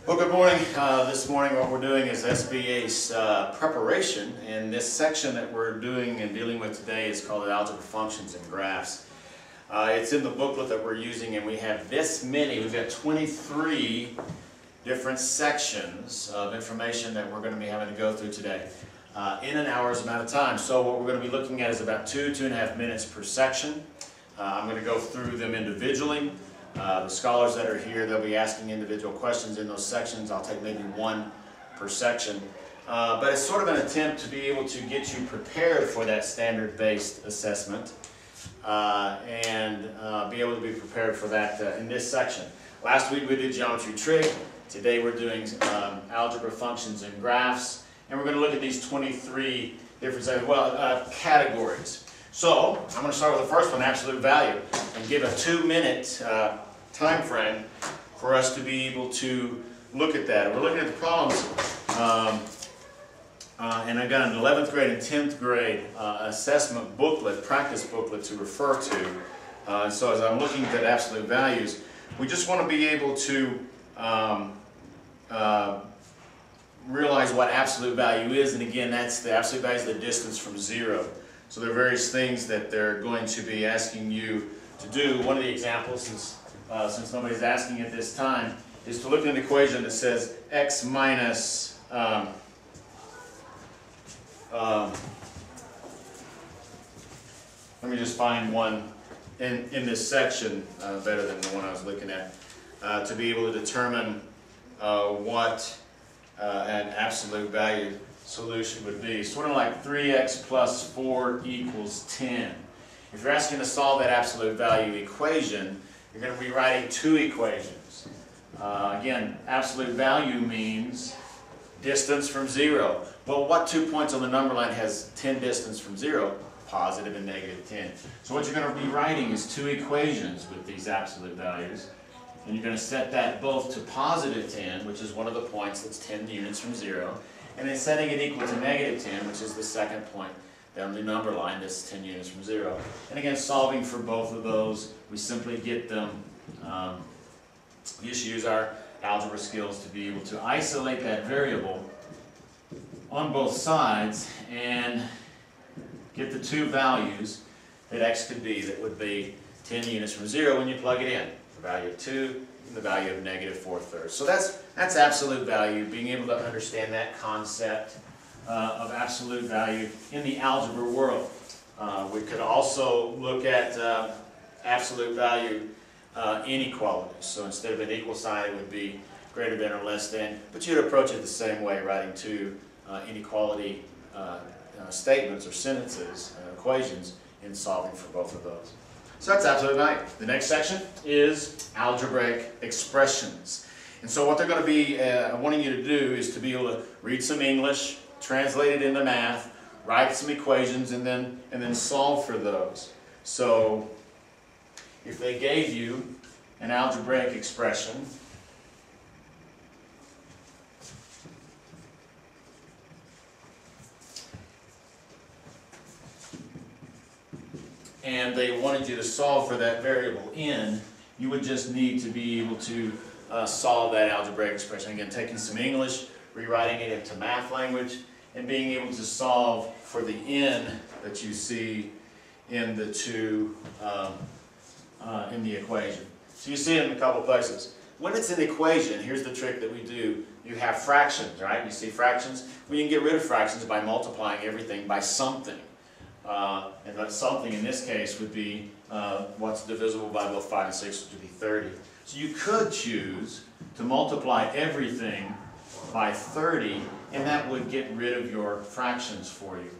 Well, good morning. This morning what we're doing is SBA's preparation, and this section that we're doing and dealing with today is called Algebra Functions and Graphs. It's in the booklet that we're using, and we have this many. We've got 23 different sections of information that we're going to be having to go through today in an hour's amount of time. So what we're going to be looking at is about 2.5 minutes per section. I'm going to go through them individually. The scholars that are here, they'll be asking individual questions in those sections. I'll take maybe one per section. But it's sort of an attempt to be able to get you prepared for that standard-based assessment and be able to be prepared for that in this section. Last week we did geometry trig. Today we're doing algebra functions and graphs. And we're going to look at these 23 different categories. So I'm going to start with the first one, absolute value, and give a 2-minute time frame for us to be able to look at that. We're looking at the problems, and I've got an 11th grade and 10th grade assessment booklet, practice booklet to refer to. So as I'm looking at absolute values, we just want to be able to realize what absolute value is, and again, that's the absolute value is the distance from zero. So there are various things that they're going to be asking you to do. One of the examples, since nobody's asking at this time, is to look at an equation that says x minus let me just find one in this section better than the one I was looking at to be able to determine what an absolute value solution would be. Sort of like 3x plus 4 equals 10. If you're asking to solve that absolute value equation, you're going to be writing two equations. Again, absolute value means distance from zero. Well, what 2 points on the number line has 10 distance from zero? Positive and negative 10. So what you're going to be writing is two equations with these absolute values. And you're going to set that both to positive 10, which is one of the points that's 10 units from zero, and then setting it equal to negative 10, which is the second point down the number line that's 10 units from zero. And again, solving for both of those, we simply get them, we just use our algebra skills to be able to isolate that variable on both sides and get the two values that x could be, that would be 10 units from zero when you plug it in. The value of 2 and the value of negative 4/3. So that's absolute value, being able to understand that concept of absolute value in the algebra world. We could also look at absolute value inequalities. So instead of an equal sign, it would be greater than or less than, but you'd approach it the same way, writing two inequality statements or sentences, equations, in solving for both of those. So that's absolute value. The next section is algebraic expressions. And so what they're going to be wanting you to do is to be able to read some English, translate it into math, write some equations, and then solve for those. So if they gave you an algebraic expression, and they wanted you to solve for that variable n, you would just need to be able to solve that algebraic expression. Again, taking some English, rewriting it into math language, and being able to solve for the n that you see in the in the equation. So you see it in a couple places. When it's an equation, here's the trick that we do. You have fractions, right? You see fractions? Well, you can get rid of fractions by multiplying everything by something. And that something in this case would be what's divisible by both 5 and 6, which would be 30. So you could choose to multiply everything by 30, and that would get rid of your fractions for you.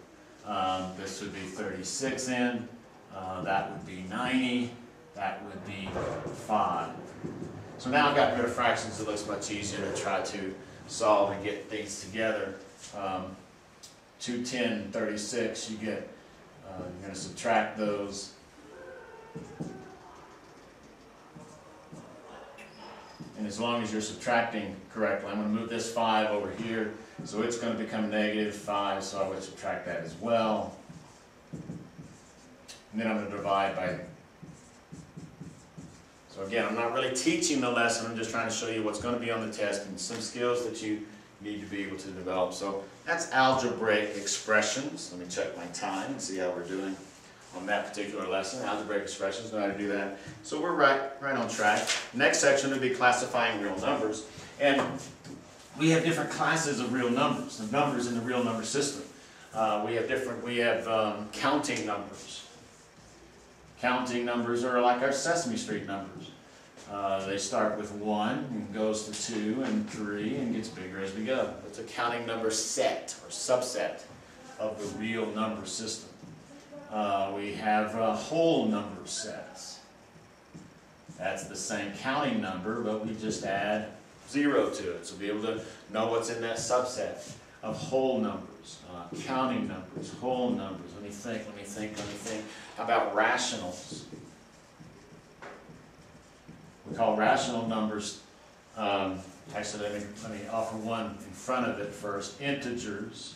This would be 36n, that would be 90, that would be 5. So now I've got rid of fractions, it looks much easier to try to solve and get things together. 2, 10, 36, you get you're going to subtract those. And as long as you're subtracting correctly, I'm going to move this 5 over here. So it's going to become negative 5, so I would subtract that as well. And then I'm going to divide by So again, I'm not really teaching the lesson, I'm just trying to show you what's going to be on the test and some skills that you need to be able to develop. So that's algebraic expressions. Let me check my time and see how we're doing on that particular lesson. Algebraic expressions, know how to do that. So we're right on track. Next section would be classifying real numbers. And we have different classes of real numbers, the numbers in the real number system. We have counting numbers. Counting numbers are like our Sesame Street numbers. They start with 1 and goes to 2 and 3 and gets bigger as we go. It's a counting number set or subset of the real number system. We have whole number sets. That's the same counting number, but we just add 0 to it. So we'll be able to know what's in that subset of whole numbers, counting numbers, whole numbers. Let me think. How about rationals? We call rational numbers, actually let me offer one in front of it first, integers.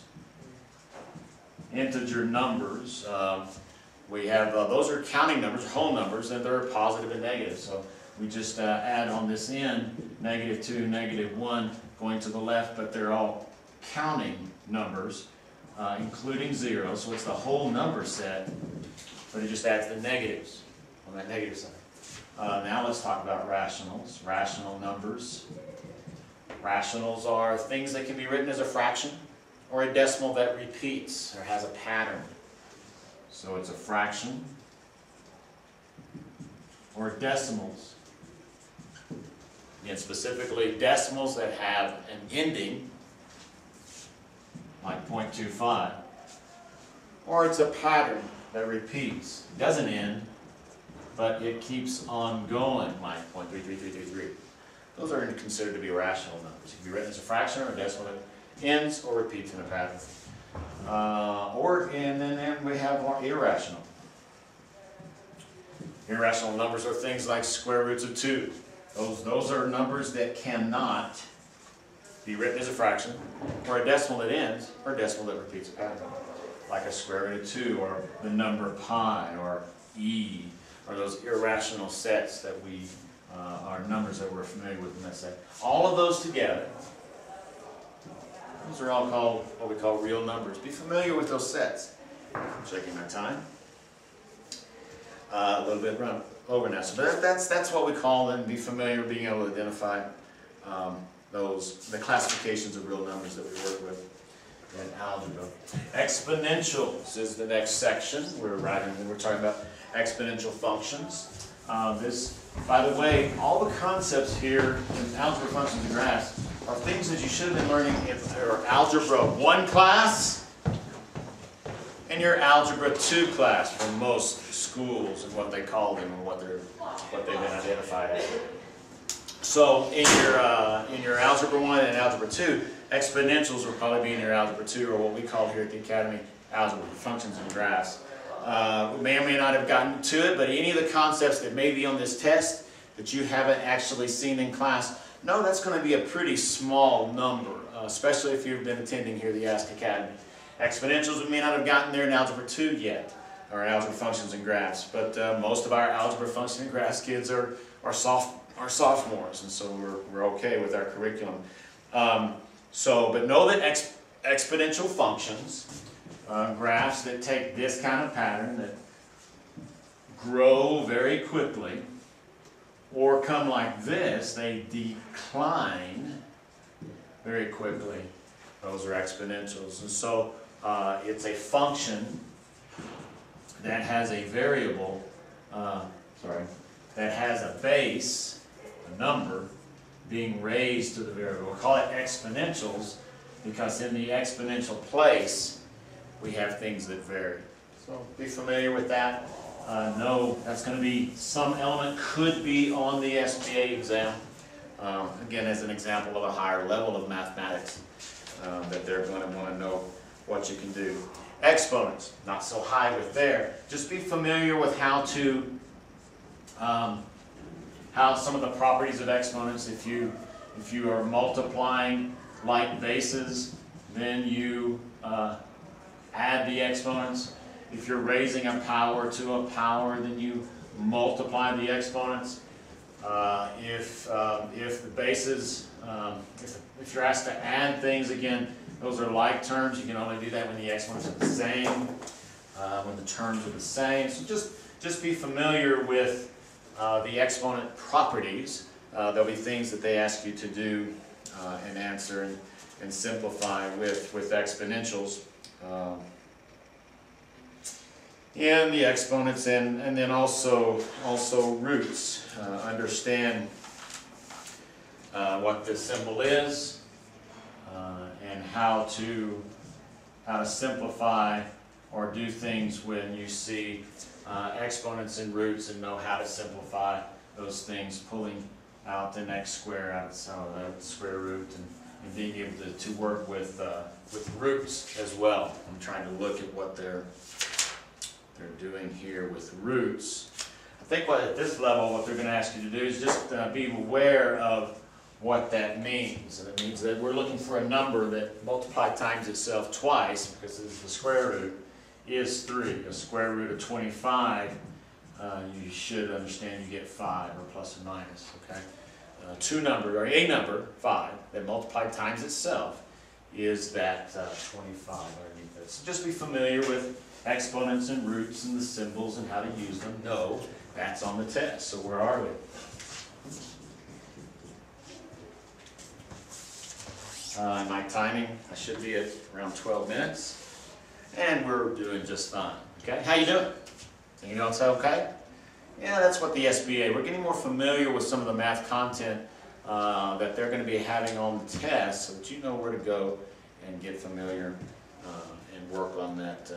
Integer numbers, we have, those are counting numbers, whole numbers, and they're positive and negative. So we just add on this end, -2, -1 going to the left, but they're all counting numbers, including 0. So it's the whole number set, but it just adds the negatives on that negative side. Now let's talk about rationals. Rational numbers. Rationals are things that can be written as a fraction or a decimal that repeats or has a pattern. So it's a fraction or decimals. And specifically decimals that have an ending, like 0.25. Or it's a pattern that repeats. It doesn't end, but it keeps on going, like 0.33333. Those are considered to be rational numbers. It can be written as a fraction or a decimal that ends or repeats in a pattern. And then we have more irrational. Irrational numbers are things like square roots of 2. Those are numbers that cannot be written as a fraction, or a decimal that ends, or a decimal that repeats a pattern. Like a square root of 2, or the number pi, or e, or those irrational sets that we are numbers that we're familiar with in that set. All of those together, those are all called what we call real numbers. Be familiar with those sets. I'm checking my time. A little bit run over now. So that's what we call them. Be familiar, being able to identify the classifications of real numbers that we work with in algebra. Exponentials is the next section. We're talking about exponential functions. By the way, all the concepts here in Algebra Functions and Graphs are things that you should have been learning in your Algebra 1 class and your Algebra 2 class for most schools and what they call them and what they've been identified as. So in your Algebra 1 and Algebra 2, exponentials will probably be in your Algebra 2, or what we call here at the Academy, Algebra Functions and Graphs. We may or may not have gotten to it, but any of the concepts that may be on this test that you haven't actually seen in class, no, that's going to be a pretty small number, especially if you've been attending here the Ask Academy. Exponentials, we may not have gotten there in Algebra 2 yet, or Algebra Functions and Graphs, but most of our Algebra Functions and Graphs kids are sophomores, and so we're okay with our curriculum. But know that exponential functions, graphs that take this kind of pattern, that grow very quickly, or come like this, they decline very quickly. Those are exponentials. And so it's a function that has a variable, that has a base, a number, being raised to the variable. We'll call it exponentials because in the exponential place, we have things that vary. So be familiar with that. Know that's going to be, some element could be on the SBA exam. Again, as an example of a higher level of mathematics that they're going to want to know what you can do. Exponents, not so high with there. Just be familiar with how some of the properties of exponents. If you are multiplying like bases, then you add the exponents. If you're raising a power to a power, then you multiply the exponents. If the bases, if you're asked to add things, again, those are like terms. You can only do that when the exponents are the same, when the terms are the same. So just be familiar with the exponent properties. There'll be things that they ask you to do and answer and simplify with exponentials. And the exponents, and then also roots. Understand what this symbol is and how to simplify or do things when you see exponents and roots, and know how to simplify those things, pulling out the next square out of the square root, and being able to work with roots as well. I'm trying to look at what they're doing here with roots. I think at this level, what they're going to ask you to do is just be aware of what that means. And it means that we're looking for a number that multiplied times itself twice, because it's the square root, is 3. A square root of 25, you should understand you get 5, or plus or minus, okay? A number, 5, that multiplied times itself is that 25 underneath it. So just be familiar with exponents and roots and the symbols and how to use them. No, that's on the test. So where are we? My timing, I should be at around 12 minutes. And we're doing just fine. Okay, how you doing? You know it's okay? Yeah, that's what the SBA, we're getting more familiar with some of the math content that they're going to be having on the test, so that you know where to go and get familiar and work on that,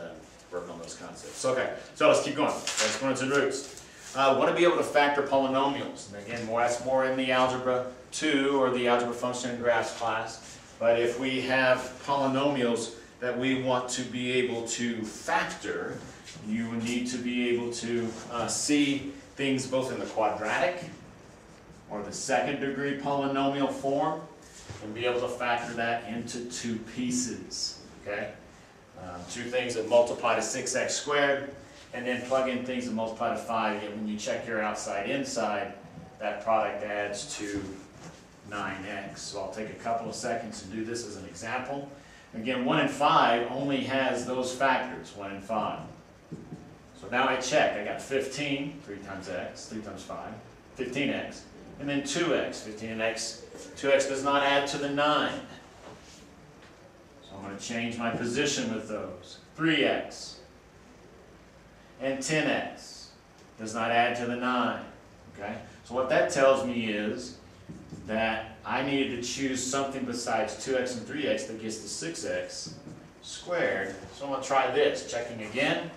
work on those concepts. Okay, so let's keep going. Exponents and roots. Want to be able to factor polynomials. And again, that's more in the Algebra 2 or the Algebra Functions and Graphs class. But if we have polynomials that we want to be able to factor, you need to be able to see things both in the quadratic or the second degree polynomial form, and be able to factor that into two pieces. Okay? Two things that multiply to 6x squared, and then plug in things that multiply to 5. Yet when you check your outside inside, that product adds to 9x. So I'll take a couple of seconds to do this as an example. Again, 1 and 5 only has those factors, 1 and 5. So now I check. I got 15, 3 times x, 3 times 5, 15x. And then 2x, 15x. 2x does not add to the 9. So I'm going to change my position with those. 3x and 10x does not add to the 9. Okay? So what that tells me is that I needed to choose something besides 2x and 3x that gets to 6x squared. So I'm going to try this. Checking again.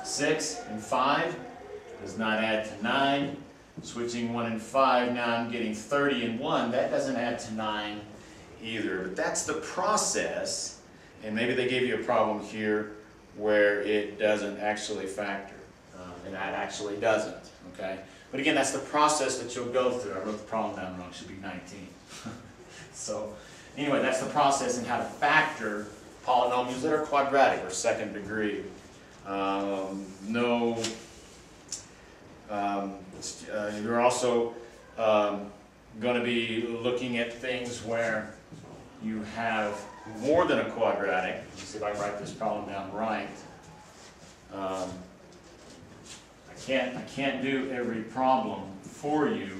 6 and 5 does not add to 9. Switching 1 and 5, now I'm getting 30 and 1. That doesn't add to 9 either. But that's the process. And maybe they gave you a problem here where it doesn't actually factor. And that actually doesn't. Okay? But again, that's the process that you'll go through. I wrote the problem down wrong. It should be 19. So anyway, that's the process in how to factor polynomials that are quadratic or second degree. You're also going to be looking at things where you have more than a quadratic. Let's see if I can write this problem down right. I can't do every problem for you,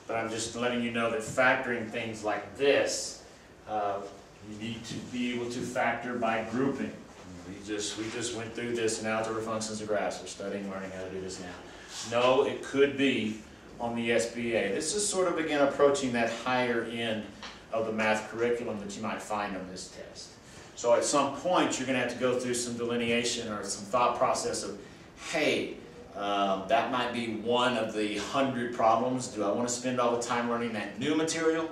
but I'm just letting you know that factoring things like this, you need to be able to factor by grouping. We just went through this in Algebra Functions and Graphs. We're learning how to do this now. No, it could be on the SBA. This is sort of, again, approaching that higher end of the math curriculum that you might find on this test. So at some point, you're going to have to go through some delineation or some thought process of, hey, that might be one of the 100 problems. Do I want to spend all the time learning that new material?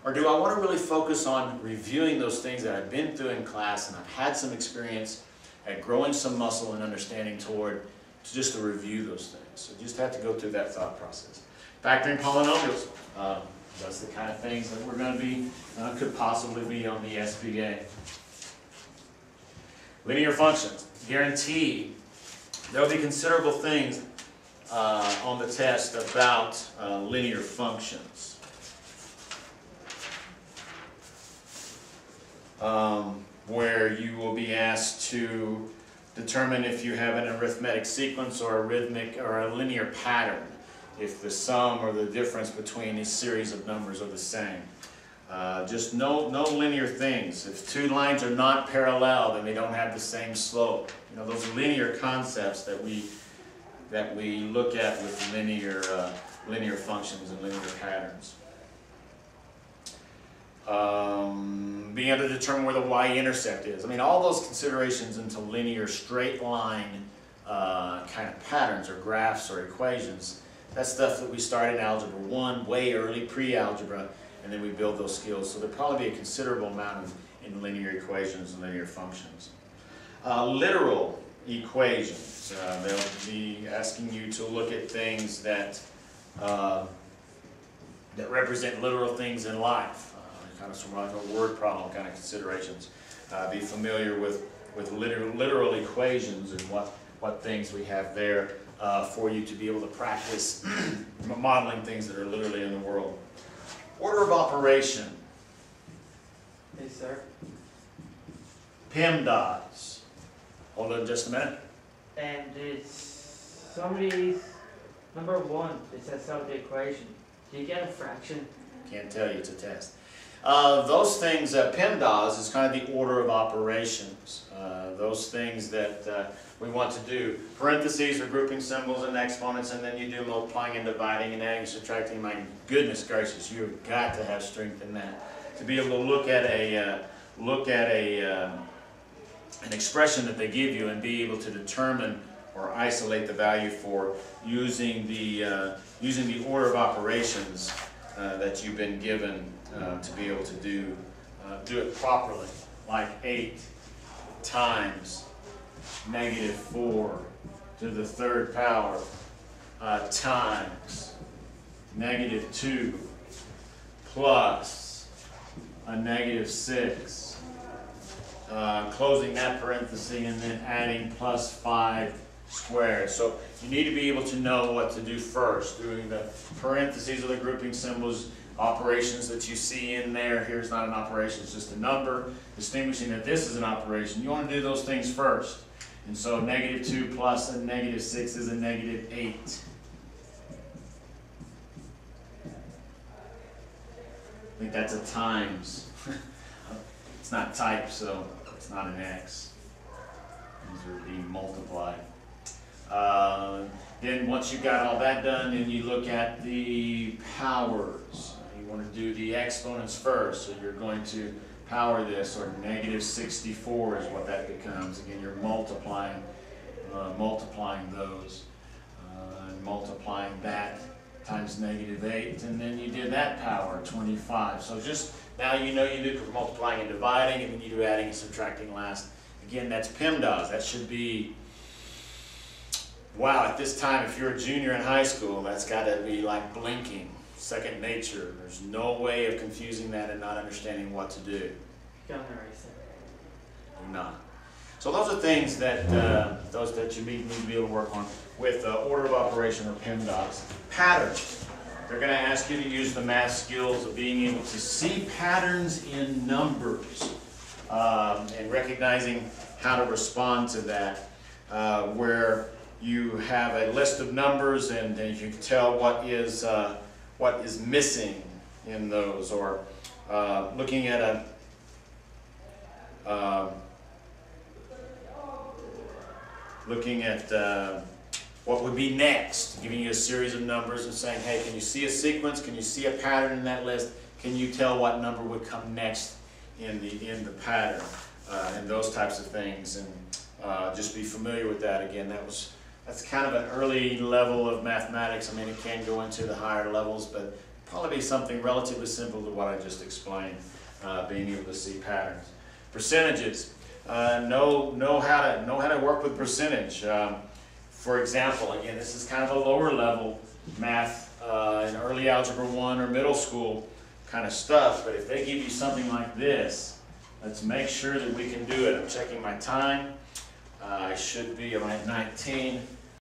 Or do I want to really focus on reviewing those things that I've been through in class and I've had some experience at growing some muscle and understanding toward just to review those things? So you just have to go through that thought process. Factoring polynomials. That's the kind of things that we're going to be, could possibly be on the SBA. Linear functions. Guarantee there will be considerable things on the test about linear functions. Where you will be asked to determine if you have an arithmetic sequence or a rhythmic or a linear pattern, if the sum or the difference between a series of numbers are the same. Just no linear things. If two lines are not parallel, then they don't have the same slope. You know, those linear concepts that we look at with linear functions and linear patterns. Being able to determine where the y-intercept is. I mean, all those considerations into linear straight line kind of patterns or graphs or equations, that's stuff that we start in Algebra 1, way early, pre-algebra, and then we build those skills. So there'll probably be a considerable amount in linear equations and linear functions. Literal equations. They'll be asking you to look at things that represent literal things in life. Kind of some like a word problem kind of considerations. Be familiar with literal equations and what things we have there for you to be able to practice modeling things that are literally in the world. Order of operation. Yes, sir. PEMDAS. Hold on just a minute. And it's somebody's number 1, it says solve the equation. Do you get a fraction? Can't tell you, it's a test. Those things, PEMDAS is kind of the order of operations. Those things that we want to do. Parentheses are grouping symbols and exponents, and then you do multiplying and dividing and adding and subtracting. My goodness gracious, you've got to have strength in that. To be able to look at an expression that they give you and be able to determine or isolate the value for using the order of operations that you've been given to be able to do it properly, like 8 times -4 to the 3rd power times -2 plus a -6, closing that parenthesis and then adding plus 5 squared. So you need to be able to know what to do first, doing the parentheses or the grouping symbols, operations that you see in there. Here's not an operation, it's just a number, distinguishing that this is an operation. You want to do those things first. And so -2 plus a -6 is a -8. I think that's a times. It's not typed, so it's not an X. These are being multiplied. Then once you've got all that done, then you look at the powers. You want to do the exponents first, so you're going to power this, or -64 is what that becomes. Again, you're multiplying those, and multiplying that times -8, and then you did that power, 25. So just now you know you do multiplying and dividing, and then you do adding and subtracting last. Again, that's PEMDAS. That should be, wow, at this time, if you're a junior in high school, that's got to be like blinking, second nature. There's no way of confusing that and not understanding what to do. Do not. So those are things that you need to be able to work on with order of operation or PEMDAS. Patterns. They're going to ask you to use the math skills of being able to see patterns in numbers and recognizing how to respond to that, where you have a list of numbers and you can tell what is missing in those, or looking at what would be next, giving you a series of numbers and saying, hey, can you see a sequence? Can you see a pattern in that list? Can you tell what number would come next in the pattern? And those types of things, and just be familiar with that. Again, that's kind of an early level of mathematics. I mean, it can go into the higher levels, but probably be something relatively simple to what I just explained, being able to see patterns. Percentages. Know how to work with percentage. For example, again, this is kind of a lower level math in early Algebra 1 or middle school kind of stuff, but if they give you something like this, let's make sure that we can do it. I'm checking my time. I should be, I'm at 19.